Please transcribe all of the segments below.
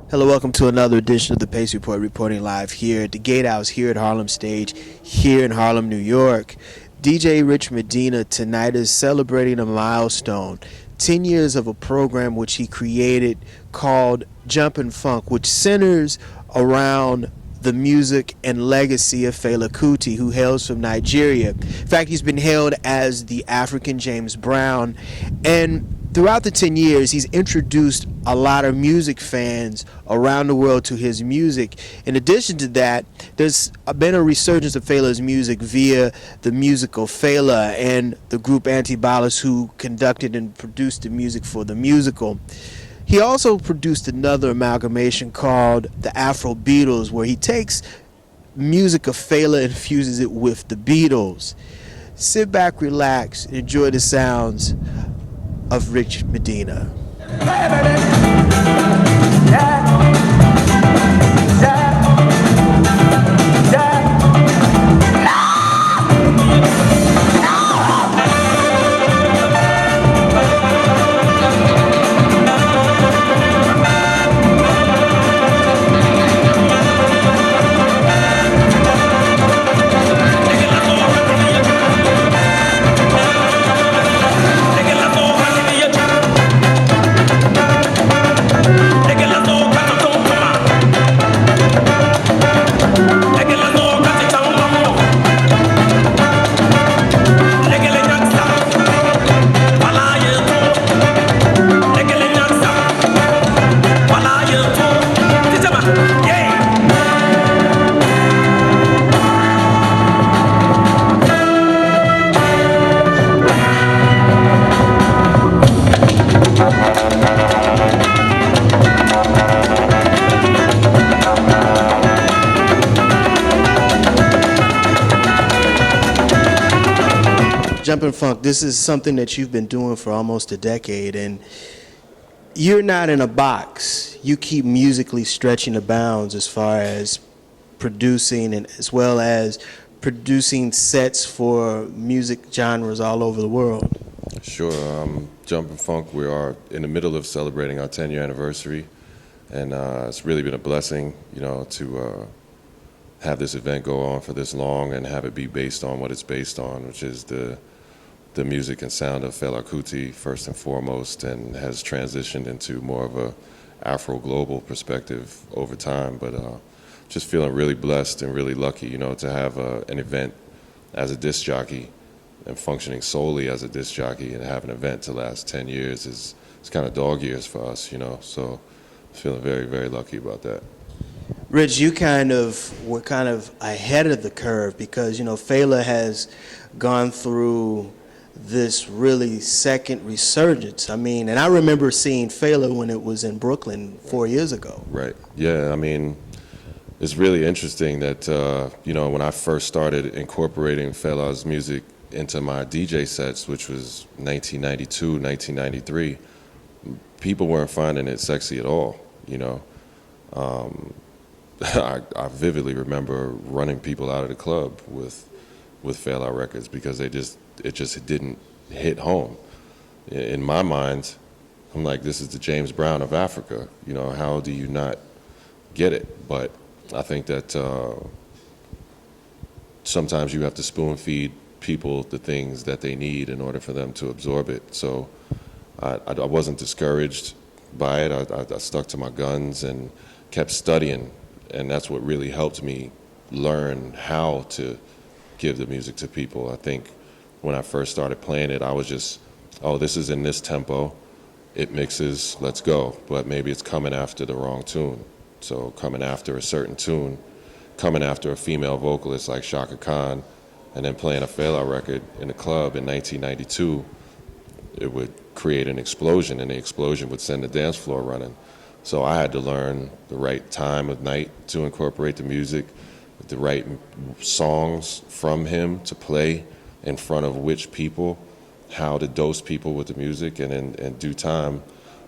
Hello, welcome to another edition of the Pace Report, reporting live here at the Gatehouse here at Harlem Stage, here in Harlem, New York. DJ Rich Medina tonight is celebrating a milestone, 10 years of a program which he created called Jumpin' Funk, which centers around the music and legacy of Fela Kuti, who hails from Nigeria. In fact, he's been hailed as the African James Brown, and throughout the 10 years, he's introduced a lot of music fans around the world to his music. In addition to that, there's been a resurgence of Fela's music via the musical Fela and the group Antibalas, who conducted and produced the music for the musical. He also produced another amalgamation called the Afrobeatles, where he takes music of Fela and fuses it with the Beatles. Sit back, relax, and enjoy the sounds of Rich Medina. Jumpin' Funk, this is something that you've been doing for almost a decade, and you're not in a box. You keep musically stretching the bounds as far as producing and as well as producing sets for music genres all over the world. Sure. Jumpin' Funk, we are in the middle of celebrating our 10-year anniversary, and it's really been a blessing, to have this event go on for this long and have it be based on what it's based on, which is the music and sound of Fela Kuti first and foremost, and has transitioned into more of a Afro-global perspective over time. But just feeling really blessed and really lucky, to have an event as a disc jockey and functioning solely as a disc jockey, and have an event to last 10 years is kind of dog years for us, so feeling very, very lucky about that. Rich, you were kind of ahead of the curve because, Fela has gone through this really second resurgence. And I remember seeing Fela when it was in Brooklyn 4 years ago. Right. Yeah, it's really interesting that, when I first started incorporating Fela's music into my DJ sets, which was 1992, 1993, people weren't finding it sexy at all, I vividly remember running people out of the club with Fela records because it just didn't hit home. In my mind, I'm like, this is the James Brown of Africa. How do you not get it? But I think that sometimes you have to spoon feed people the things that they need in order for them to absorb it. So I wasn't discouraged by it. I stuck to my guns and kept studying. And that's what really helped me learn how to give the music to people. I think when I first started playing it, I was just, this is in this tempo, it mixes, let's go. But maybe it's coming after the wrong tune. So coming after a certain tune, coming after a female vocalist like Shaka Khan, and then playing a Fela record in a club in 1992, it would create an explosion, and the explosion would send the dance floor running. So I had to learn the right time of night to incorporate the music, the right songs from him to play in front of which people, how to dose people with the music, and in due time,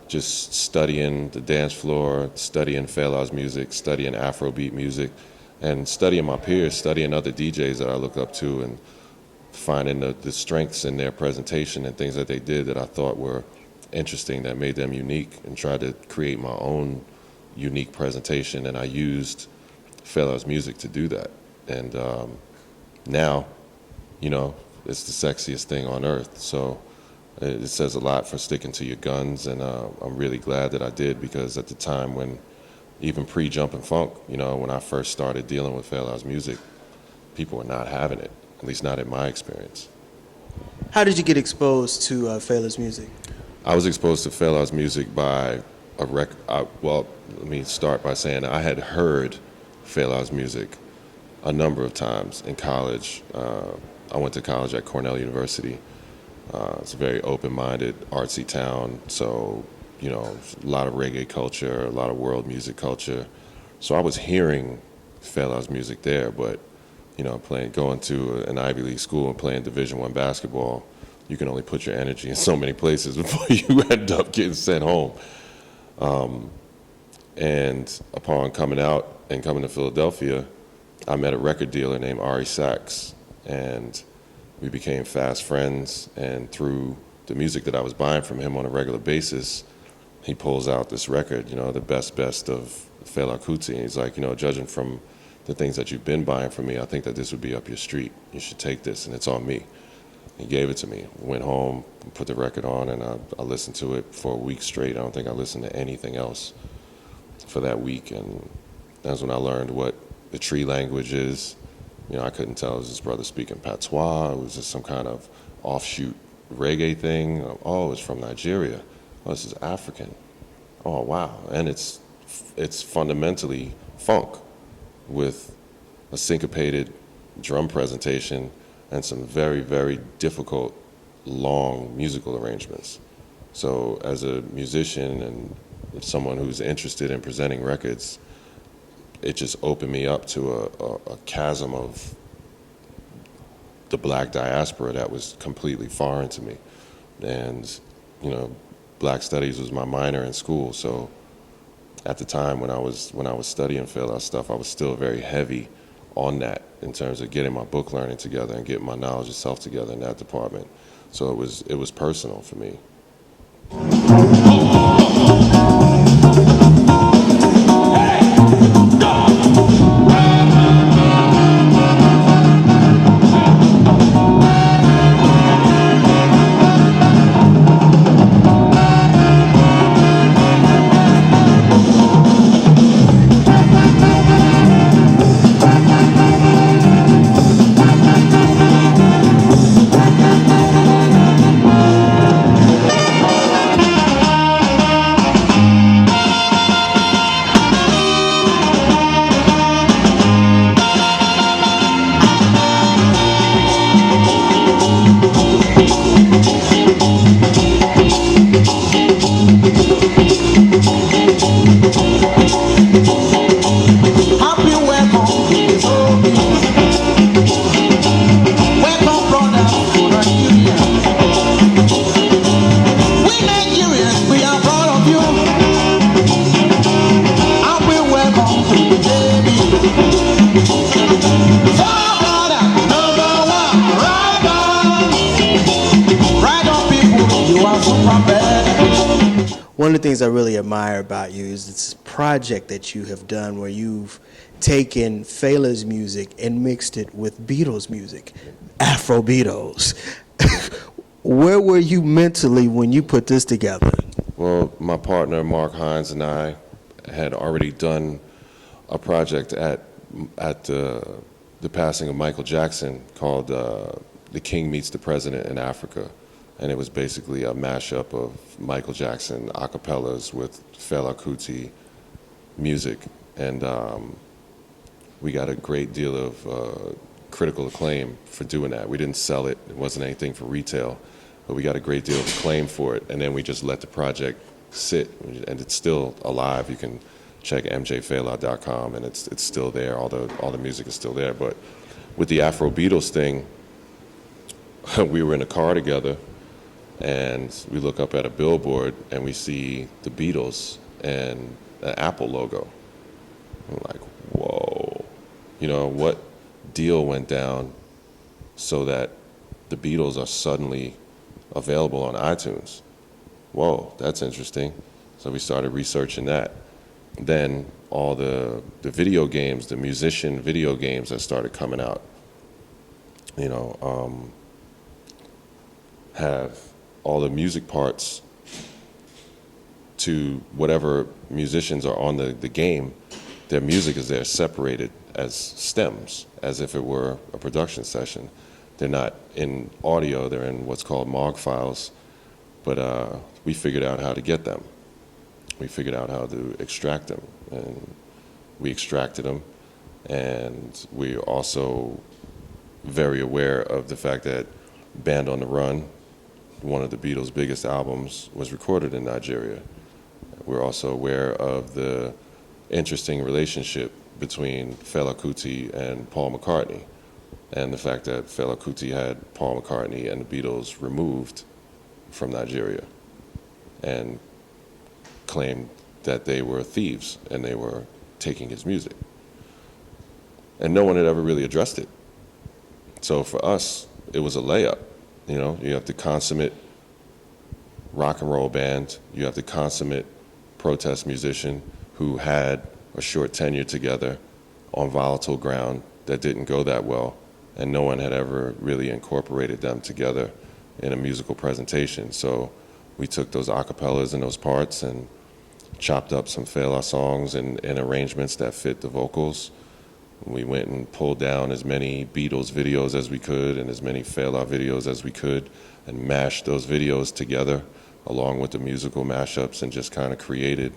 just studying the dance floor, studying Fela's music, studying Afrobeat music, and studying my peers, studying other DJs that I look up to, and finding the strengths in their presentation and things that they did that I thought were interesting, that made them unique, and tried to create my own unique presentation, and I used Fela's music to do that. And now, you know, it's the sexiest thing on earth. So it says a lot for sticking to your guns, and I'm really glad that I did, because at the time when, even pre-Jumpin' Funk, you know, when I first started dealing with Fela's music, people were not having it, at least not in my experience. How did you get exposed to Fela's music? I was exposed to Fela's music by well, let me start by saying I had heard Fela's music a number of times in college. I went to college at Cornell University. It's a very open-minded, artsy town, so, you know, a lot of reggae culture, a lot of world music culture. So I was hearing Fela's music there, but, you know, going to an Ivy League school and playing Division I basketball, you can only put your energy in so many places before you end up getting sent home. And upon coming out and coming to Philadelphia, I met a record dealer named Ari Sachs, and we became fast friends. And through the music that I was buying from him on a regular basis, he pulls out this record, you know, the best of Fela Kuti. And he's like, you know, judging from the things that you've been buying from me, I think that this would be up your street. You should take this, and it's on me. He gave it to me. Went home, put the record on, and I listened to it for a week straight. I don't think I listened to anything else for that week. And that's when I learned what the tree language is. You know, I couldn't tell, it was this brother speaking patois, it was just some kind of offshoot reggae thing. Oh, it's from Nigeria. Oh, this is African. Oh, wow. And it's fundamentally funk with a syncopated drum presentation and some very, very difficult, long musical arrangements. So as a musician and someone who's interested in presenting records, it just opened me up to a chasm of the black diaspora that was completely foreign to me. And, you know, black studies was my minor in school, so at the time when I was studying Fela stuff, I was still very heavy on that in terms of getting my book learning together and getting my knowledge of self together in that department. So it was personal for me. One of the things I really admire about you is this project that you have done where you've taken Fela's music and mixed it with Beatles music, Afrobeatles. Where were you mentally when you put this together? Well, my partner Mark Hines and I had already done a project at the passing of Michael Jackson called The King Meets the President in Africa. And it was basically a mashup of Michael Jackson a cappellas with Fela Kuti music. And we got a great deal of critical acclaim for doing that. We didn't sell it. It wasn't anything for retail. But we got a great deal of acclaim for it. And then we just let the project sit. And it's still alive. You can check mjfela.com, and it's still there. All the music is still there. But with the Afrobeatles thing, we were in a car together, and we look up at a billboard and we see the Beatles and an Apple logo. I'm like, whoa. You know, what deal went down so that the Beatles are suddenly available on iTunes? Whoa, that's interesting. So we started researching that. then all the video games, the musician video games that started coming out, you know, have all the music parts to whatever musicians are on the game. Their music is there separated as stems, as if it were a production session. They're not in audio, they're in what's called MOG files, but we figured out how to get them. We figured out how to extract them, and we extracted them, and we're also very aware of the fact that Band on the Run, one of the Beatles' biggest albums, was recorded in Nigeria. We're also aware of the interesting relationship between Fela Kuti and Paul McCartney, and the fact that Fela Kuti had Paul McCartney and the Beatles removed from Nigeria and claimed that they were thieves and they were taking his music. And no one had ever really addressed it. So for us, it was a layup. You know, you have the consummate rock and roll band, you have the consummate protest musician who had a short tenure together on volatile ground that didn't go that well, and no one had ever really incorporated them together in a musical presentation. So we took those acapellas and those parts and chopped up some Fela songs and arrangements that fit the vocals. We went and pulled down as many Beatles videos as we could and as many Fela videos as we could and mashed those videos together along with the musical mashups and just kind of created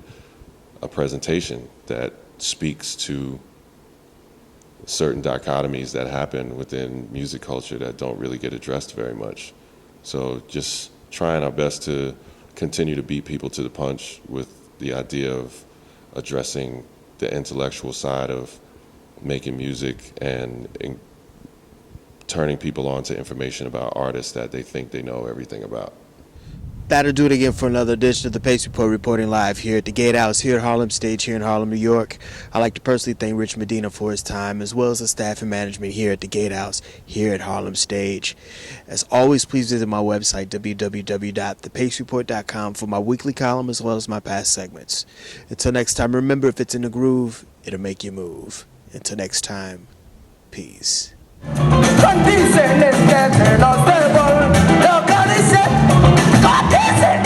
a presentation that speaks to certain dichotomies that happen within music culture that don't really get addressed very much. So just trying our best to continue to beat people to the punch with the idea of addressing the intellectual side of making music and turning people on to information about artists that they think they know everything about. That'll do it again for another edition of the Pace Report, reporting live here at the Gatehouse here at Harlem Stage here in Harlem, New York. I'd like to personally thank Rich Medina for his time, as well as the staff and management here at the Gatehouse here at Harlem Stage. As always, please visit my website, www.thepacereport.com, for my weekly column as well as my past segments. Until next time, remember, if it's in the groove, it'll make you move. Until next time, peace. Condiciones que se nos devuelven, localice, condiciones.